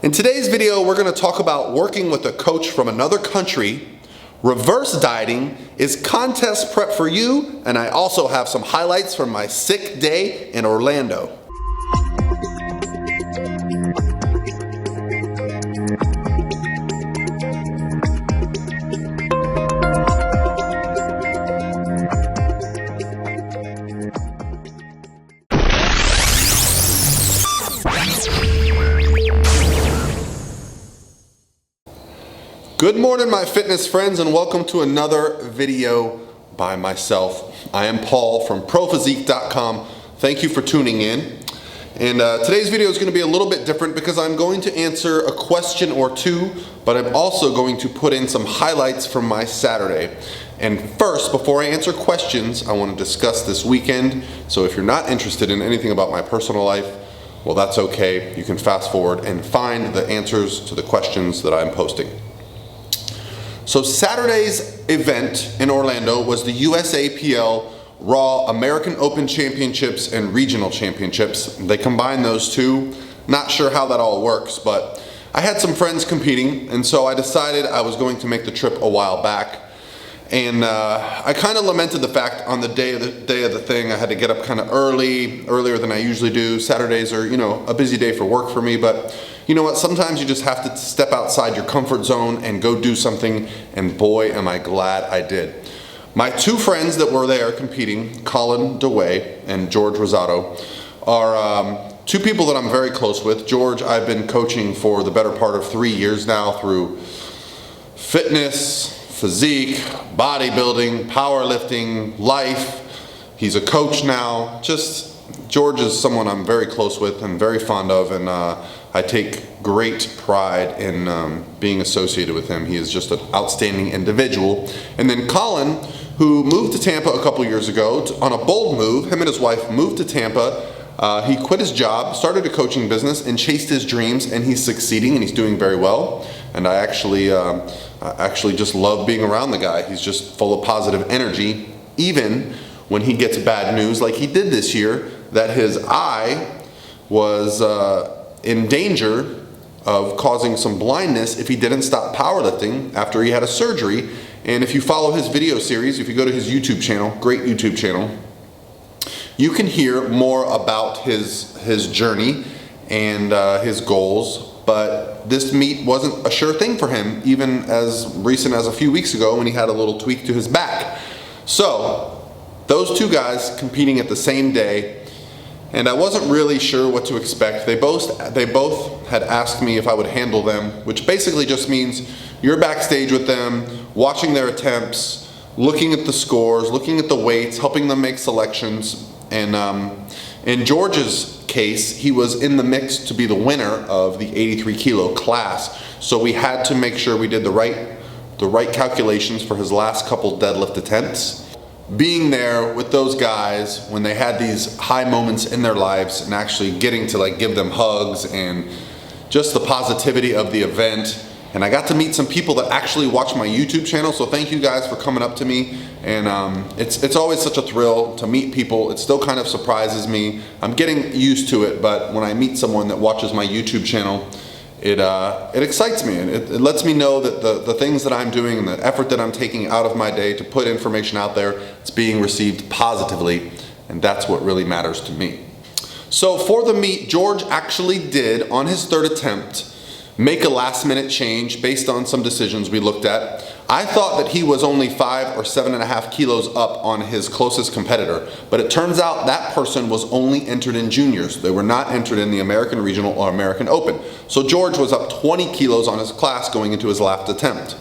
In today's video, we're going to talk about working with a coach from another country, reverse dieting, is contest prep for you, and I also have some highlights from my sick day in Orlando. Good morning, my fitness friends, and welcome to another video by myself. I am Paul from ProPhysique.com. Thank you for tuning in. And today's video is going to be a little bit different because I'm going to answer a question or two, but I'm also going to put in some highlights from my Saturday. And first, before I answer questions, I want to discuss this weekend. So if you're not interested in anything about my personal life, well, that's okay. You can fast forward and find the answers to the questions that I'm posting. So Saturday's event in Orlando was the USAPL Raw American Open Championships and Regional Championships. They combined those two. Not sure how that all works, but I had some friends competing, and so I decided I was going to make the trip a while back. And I kind of lamented the fact on the day of the thing, I had to get up kind of earlier than I usually do. Saturdays are, a busy day for work for me, but you know what? Sometimes you just have to step outside your comfort zone and go do something, and boy, am I glad I did. My two friends that were there competing, Colin DeWay and George Rosado, are two people that I'm very close with. George, I've been coaching for the better part of 3 years now through fitness, physique, bodybuilding, powerlifting, life. He's a coach now. George is someone I'm very close with and very fond of, and I take great pride in being associated with him. He is just an outstanding individual. And then Colin, who moved to Tampa a couple years ago on a bold move. Him and his wife moved to Tampa. He quit his job, started a coaching business, and chased his dreams, and he's succeeding, and he's doing very well. And I actually just love being around the guy. He's just full of positive energy, even when he gets bad news like he did this year, that his eye was in danger of causing some blindness if he didn't stop powerlifting after he had a surgery. And if you follow his video series, if you go to his YouTube channel, great YouTube channel, you can hear more about his journey and his goals. But this meet wasn't a sure thing for him, even as recent as a few weeks ago when he had a little tweak to his back. So those two guys competing at the same day, and I wasn't really sure what to expect. They both had asked me if I would handle them, which basically just means you're backstage with them, watching their attempts, looking at the scores, looking at the weights, helping them make selections. And in George's case, he was in the mix to be the winner of the 83 kilo class. So we had to make sure we did the right calculations for his last couple deadlift attempts. Being there with those guys when they had these high moments in their lives and actually getting to give them hugs and just the positivity of the event. And I got to meet some people that actually watch my YouTube channel, so thank you guys for coming up to me. And it's always such a thrill to meet people. It still kind of surprises me. I'm getting used to it, but when I meet someone that watches my YouTube channel, it excites me, and it lets me know that the things that I'm doing and the effort that I'm taking out of my day to put information out there, it's being received positively, and that's what really matters to me. So for the meet, George actually did, on his third attempt, make a last-minute change based on some decisions we looked at. I thought that he was only 5 or 7.5 kilos up on his closest competitor, but it turns out that person was only entered in juniors. They were not entered in the American Regional or American Open. So George was up 20 kilos on his class going into his last attempt.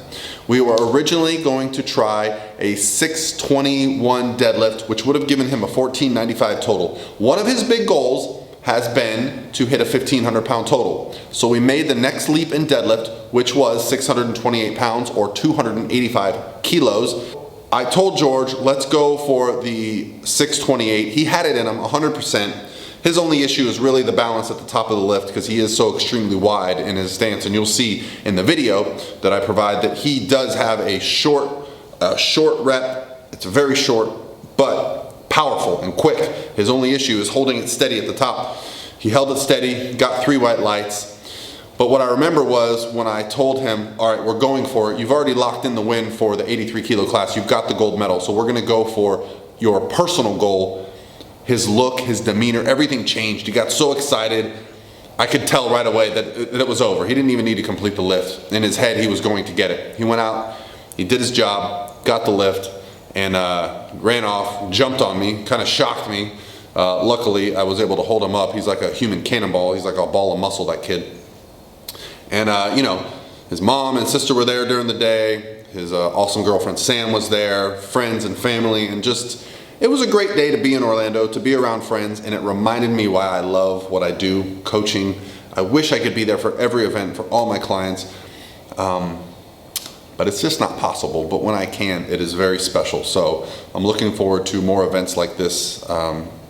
We were originally going to try a 621 deadlift, which would have given him a 1495 total. One of his big goals has been to hit a 1,500 pound total. So we made the next leap in deadlift, which was 628 pounds or 285 kilos. I told George, let's go for the 628. He had it in him 100%. His only issue is really the balance at the top of the lift because he is so extremely wide in his stance. And you'll see in the video that I provide that he does have a short rep. It's very short, but powerful and quick. His only issue is holding it steady at the top. He held it steady, got 3 white lights. But what I remember was when I told him, all right, we're going for it. You've already locked in the win for the 83 kilo class. You've got the gold medal. So we're going to go for your personal goal. His look, his demeanor, everything changed. He got so excited. I could tell right away that it was over. He didn't even need to complete the lift. In his head, he was going to get it. He went out, he did his job, got the lift, and ran off, jumped on me, kind of shocked me. Luckily, I was able to hold him up. He's like a human cannonball. He's like a ball of muscle, that kid. And, his mom and sister were there during the day. His awesome girlfriend, Sam, was there, friends and family, and just, it was a great day to be in Orlando, to be around friends, and it reminded me why I love what I do, coaching. I wish I could be there for every event, for all my clients, but it's just not possible. But when I can, it is very special. So I'm looking forward to more events like this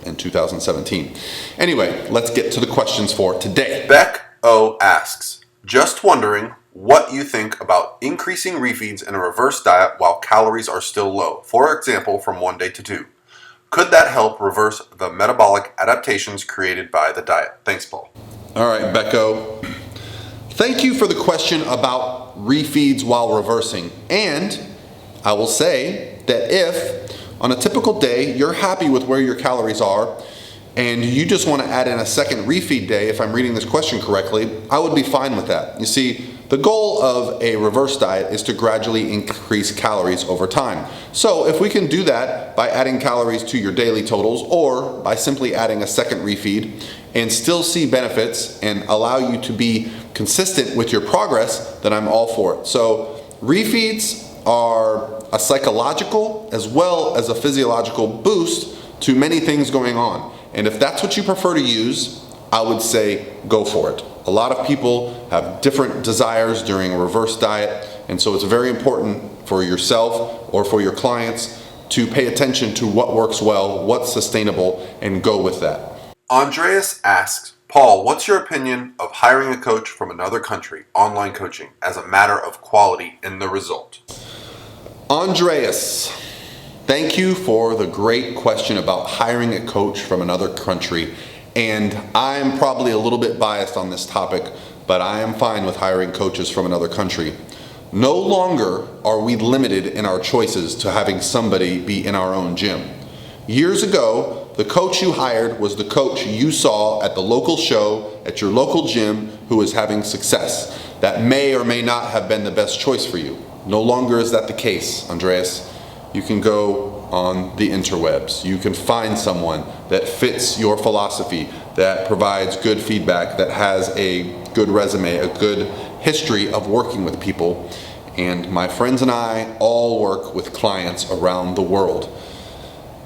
in 2017. Anyway, let's get to the questions for today. Beck O asks, just wondering what you think about increasing refeeds in a reverse diet while calories are still low, for example, from 1 day to 2. Could that help reverse the metabolic adaptations created by the diet? Thanks, Paul. All right, Becco. Thank you for the question about refeeds while reversing. And I will say that if on a typical day you're happy with where your calories are and you just want to add in a second refeed day, if I'm reading this question correctly, I would be fine with that. You see, the goal of a reverse diet is to gradually increase calories over time. So if we can do that by adding calories to your daily totals or by simply adding a second refeed and still see benefits and allow you to be consistent with your progress, then I'm all for it. So refeeds are a psychological as well as a physiological boost to many things going on. And if that's what you prefer to use, I would say go for it. A lot of people have different desires during a reverse diet, and so it's very important for yourself or for your clients to pay attention to what works well, what's sustainable, and go with that. Andreas asks, Paul, what's your opinion of hiring a coach from another country, online coaching, as a matter of quality in the result? Andreas, thank you for the great question about hiring a coach from another country. And I'm probably a little bit biased on this topic, but I am fine with hiring coaches from another country. No longer are we limited in our choices to having somebody be in our own gym. Years ago, the coach you hired was the coach you saw at the local show, at your local gym, who was having success. That may or may not have been the best choice for you. No longer is that the case, Andreas. You can go on the interwebs. You can find someone that fits your philosophy, that provides good feedback, that has a good resume, a good history of working with people. And my friends and I all work with clients around the world.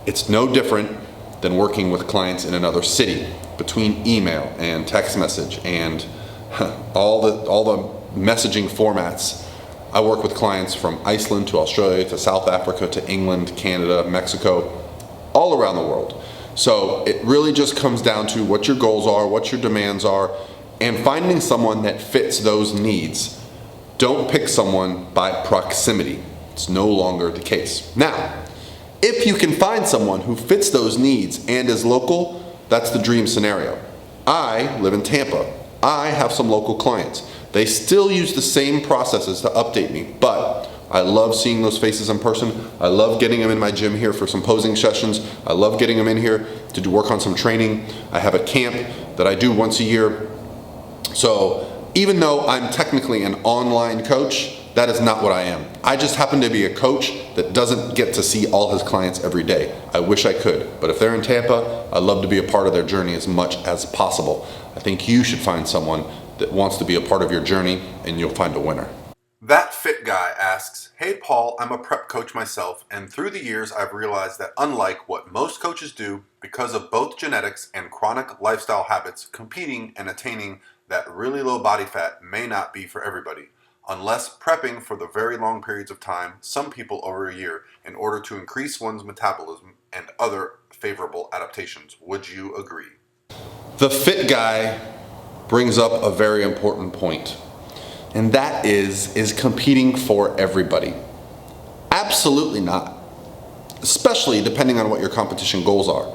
It's no different than working with clients in another city, between email and text message and all the messaging formats. I work with clients from Iceland to Australia to South Africa to England, Canada, Mexico, all around the world. So it really just comes down to what your goals are, what your demands are, and finding someone that fits those needs. Don't pick someone by proximity. It's no longer the case. Now, if you can find someone who fits those needs and is local, that's the dream scenario. I live in Tampa. I have some local clients. They still use the same processes to update me, but I love seeing those faces in person. I love getting them in my gym here for some posing sessions. I love getting them in here to work on some training. I have a camp that I do once a year. So even though I'm technically an online coach, that is not what I am. I just happen to be a coach that doesn't get to see all his clients every day. I wish I could, but if they're in Tampa, I'd love to be a part of their journey as much as possible. I think you should find someone that wants to be a part of your journey, and you'll find a winner. That Fit Guy asks, hey Paul, I'm a prep coach myself, and through the years I've realized that unlike what most coaches do, because of both genetics and chronic lifestyle habits, competing and attaining that really low body fat may not be for everybody. Unless prepping for the very long periods of time, some people over a year, in order to increase one's metabolism and other favorable adaptations. Would you agree? The Fit Guy brings up a very important point, and that is competing for everybody. Absolutely not, especially depending on what your competition goals are.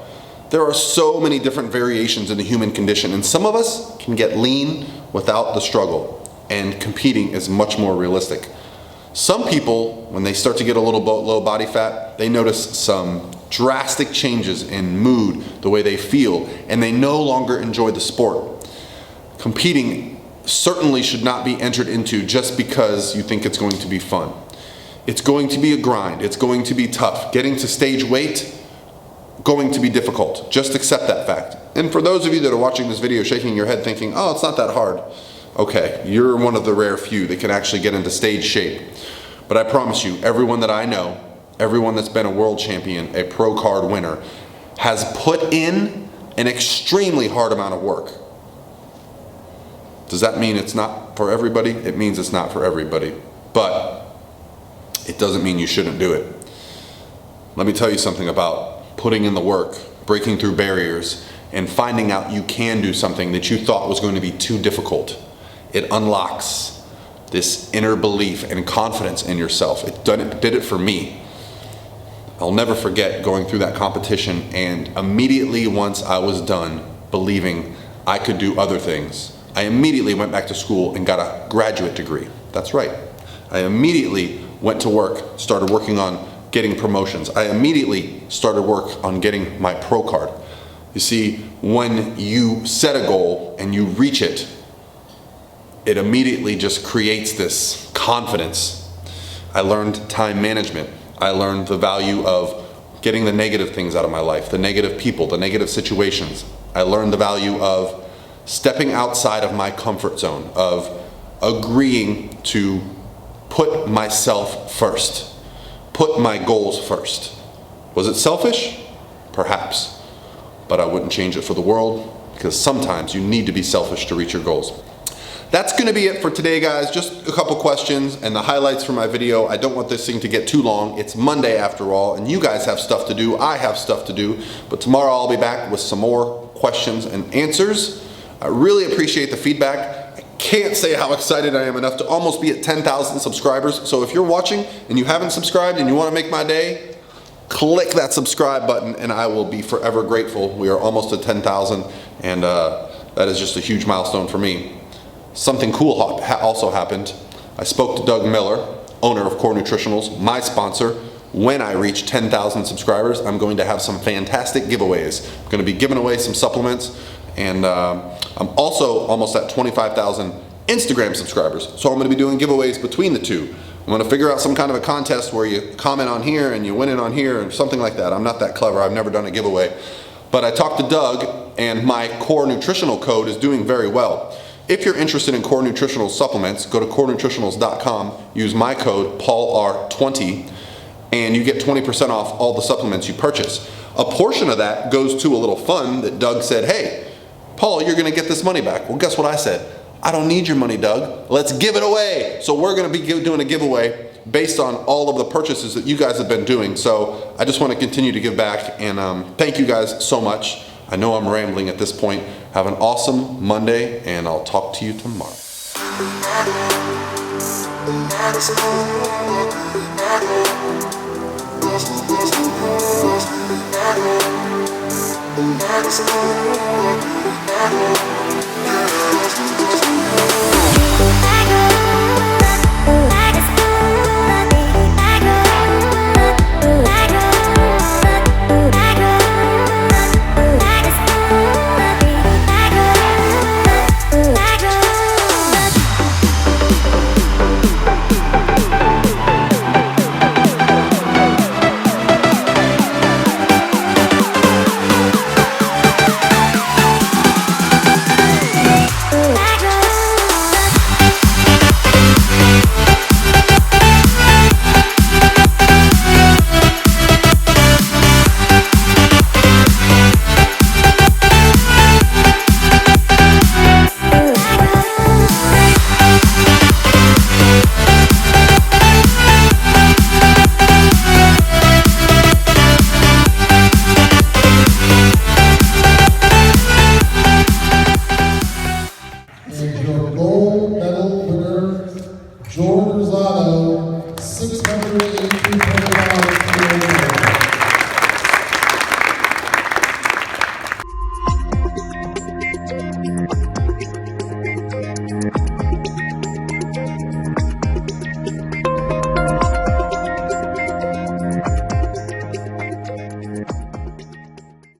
There are so many different variations in the human condition, and some of us can get lean without the struggle, and competing is much more realistic. Some people, when they start to get a little low body fat, they notice some drastic changes in mood, the way they feel, and they no longer enjoy the sport. Competing certainly should not be entered into just because you think it's going to be fun. It's going to be a grind. It's going to be tough. Getting to stage weight, going to be difficult. Just accept that fact. And for those of you that are watching this video shaking your head thinking, oh, it's not that hard. Okay, you're one of the rare few that can actually get into stage shape. But I promise you, everyone that I know, everyone that's been a world champion, a pro card winner, has put in an extremely hard amount of work. Does that mean it's not for everybody? It means it's not for everybody. But it doesn't mean you shouldn't do it. Let me tell you something about putting in the work, breaking through barriers, and finding out you can do something that you thought was going to be too difficult. It unlocks this inner belief and confidence in yourself. It did it for me. I'll never forget going through that competition, and immediately once I was done believing I could do other things, I immediately went back to school and got a graduate degree. That's right. I immediately went to work, started working on getting promotions. I immediately started work on getting my pro card. You see, when you set a goal and you reach it, it immediately just creates this confidence. I learned time management. I learned the value of getting the negative things out of my life, the negative people, the negative situations. I learned the value of stepping outside of my comfort zone, of agreeing to put myself first, put my goals first. Was it selfish? Perhaps, but I wouldn't change it for the world, because sometimes you need to be selfish to reach your goals. That's going to be it for today, guys. Just a couple questions and the highlights for my video. I don't want this thing to get too long. It's Monday after all, and you guys have stuff to do. I have stuff to do, but tomorrow I'll be back with some more questions and answers. I really appreciate the feedback. I can't say how excited I am enough to almost be at 10,000 subscribers. So if you're watching and you haven't subscribed and you want to make my day, click that subscribe button and I will be forever grateful. We are almost at 10,000, and that is just a huge milestone for me. Something cool also happened. I spoke to Doug Miller, owner of Core Nutritionals, my sponsor. When I reach 10,000 subscribers, I'm going to have some fantastic giveaways. I'm going to be giving away some supplements, and I'm also almost at 25,000 Instagram subscribers. So I'm going to be doing giveaways between the two. I'm going to figure out some kind of a contest where you comment on here and you win it on here, or something like that. I'm not that clever. I've never done a giveaway. But I talked to Doug, and my Core Nutritional code is doing very well. If you're interested in Core Nutritional supplements, go to corenutritionals.com, use my code PaulR20, and you get 20% off all the supplements you purchase. A portion of that goes to a little fund that Doug said, hey, Paul, you're gonna get this money back. Well, guess what I said? I don't need your money, Doug. Let's give it away. So we're gonna be doing a giveaway based on all of the purchases that you guys have been doing. So I just wanna continue to give back, and thank you guys so much. I know I'm rambling at this point. Have an awesome Monday, and I'll talk to you tomorrow. Yeah.